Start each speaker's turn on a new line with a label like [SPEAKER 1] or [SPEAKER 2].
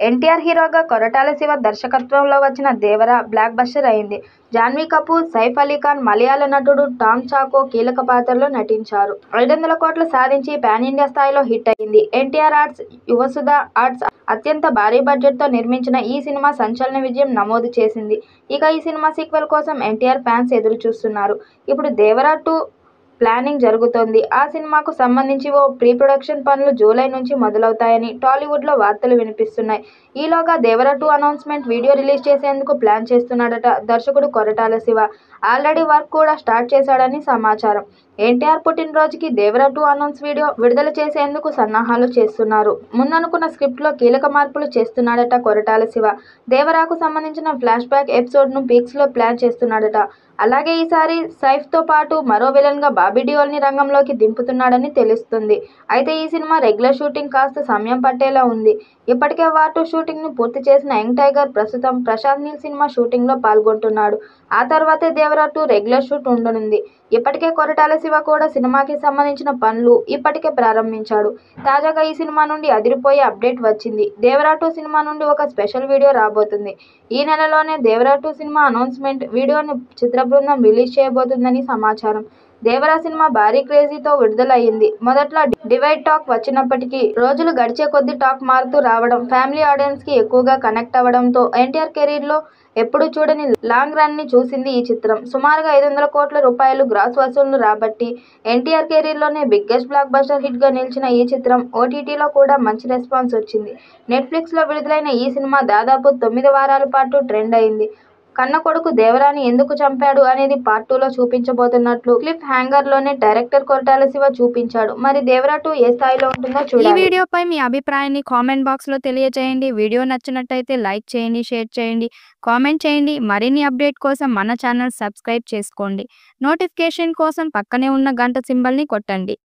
[SPEAKER 1] ఎన్టీఆర్ హీరోగా కొరటాల శివ దర్శకత్వంలో వచ్చిన దేవర బ్లాక్ బస్టర్ అయింది. జాన్వీ కపూర్, సైఫ్ అలీ ఖాన్, మలయాళ నటుడు టామ్ చాకో కీలక పాత్రల్లో నటించారు. 500 కోట్లు సాధించి పాన్ ఇండియా స్థాయిలో హిట్ అయింది. ఎన్టీఆర్ ఆర్ట్స్, యువసుధ ఆర్ట్స్ అత్యంత భారీ బడ్జెట్తో నిర్మించిన ఈ సినిమా సంచలన విజయం నమోదు చేసింది. ఇక ఈ సినిమా సీక్వెల్ కోసం ఎన్టీఆర్ ఫ్యాన్స్ ఎదురు చూస్తున్నారు. ఇప్పుడు దేవర 2 ప్లానింగ్ జరుగుతోంది. ఆ సినిమాకు సంబంధించి ఓ ప్రీ ప్రొడక్షన్ పనులు జూలై నుంచి మొదలవుతాయని టాలీవుడ్లో వార్తలు వినిపిస్తున్నాయి. ఈలోగా దేవర 2 అనౌన్స్మెంట్ వీడియో రిలీజ్ చేసేందుకు ప్లాన్ చేస్తున్నాడట దర్శకుడు కొరటాల శివ. ఆల్రెడీ వర్క్ కూడా స్టార్ట్ చేశాడని సమాచారం. ఎన్టీఆర్ పుట్టినరోజుకి దేవర 2 అనౌన్స్ వీడియో విడుదల చేసేందుకు సన్నాహాలు చేస్తున్నారు. ముందనుకున్న స్క్రిప్ట్లో కీలక మార్పులు చేస్తున్నాడట కొరటాల శివ. దేవరకు సంబంధించిన ఫ్లాష్ బ్యాక్ ఎపిసోడ్ను పీక్స్లో ప్లాన్ చేస్తున్నాడట. అలాగే ఈసారి సైఫ్తో పాటు మరో విలన్గా బాబీ డియోల్ని రంగంలోకి దింపుతున్నాడని తెలుస్తుంది. అయితే ఈ సినిమా రెగ్యులర్ షూటింగ్ కాస్త సమయం పట్టేలా ఉంది. ఇప్పటికే వార్ 2 షూటింగ్ను పూర్తి చేసిన యంగ్ టైగర్ ప్రస్తుతం ప్రశాంత్ నీల్ సినిమా షూటింగ్లో పాల్గొంటున్నాడు. ఆ తర్వాతే దేవర 2 రెగ్యులర్ షూట్ ఉండనుంది. ఇప్పటికే కొరటాల శివ కూడా సినిమాకి సంబంధించిన పనులు ఇప్పటికే ప్రారంభించాడు. తాజాగా ఈ సినిమా నుండి అదిరిపోయే అప్డేట్ వచ్చింది. దేవర 2 సినిమా నుండి ఒక స్పెషల్ వీడియో రాబోతుంది. ఈ నెలలోనే దేవర 2 సినిమా అనౌన్స్మెంట్ వీడియోని చిత్ర బృందం రిలీజ్ చేయబోతుందని సమాచారం. దేవర సినిమా భారీ క్రేజీతో విడుదలయ్యింది. మొదట్లో డివైడ్ టాక్ వచ్చినప్పటికీ రోజులు గడిచే కొద్దీ టాక్ మారుతూ రావడం, ఫ్యామిలీ ఆడియన్స్కి ఎక్కువగా కనెక్ట్ అవ్వడంతో ఎన్టీఆర్ కెరీర్లో ఎప్పుడూ చూడని లాంగ్ రన్ని చూసింది ఈ చిత్రం. సుమారుగా 500 కోట్ల రూపాయలు గ్రాస్ వసూళ్లు రాబట్టి ఎన్టీఆర్ కెరీర్లోనే బిగ్గెస్ట్ బ్లాక్ బస్టర్ హిట్గా నిలిచిన ఈ చిత్రం ఓటీటీలో కూడా మంచి రెస్పాన్స్ వచ్చింది. నెట్ఫ్లిక్స్లో విడుదలైన ఈ సినిమా దాదాపు 9 వారాల పాటు ట్రెండ్ అయింది. కన్న కొడుకు దేవరాని ఎందుకు చంపాడు అనేది పార్ట్ 2లో చూపించబోతున్నట్లు క్లిఫ్ హ్యాంగర్లోనే డైరెక్టర్ కొరటాల శివ చూపించాడు. మరి దేవర 2 ఏ స్థాయిలో ఉంటుందో చూడాలి.
[SPEAKER 2] ఈ వీడియోపై మీ అభిప్రాయాన్ని కామెంట్ బాక్స్లో తెలియజేయండి. వీడియో నచ్చినట్టయితే లైక్ చేయండి, షేర్ చేయండి, కామెంట్ చేయండి. మరిన్ని అప్డేట్ కోసం మన ఛానల్ సబ్స్క్రైబ్ చేసుకోండి. నోటిఫికేషన్ కోసం పక్కనే ఉన్న గంట సింబల్ని కొట్టండి.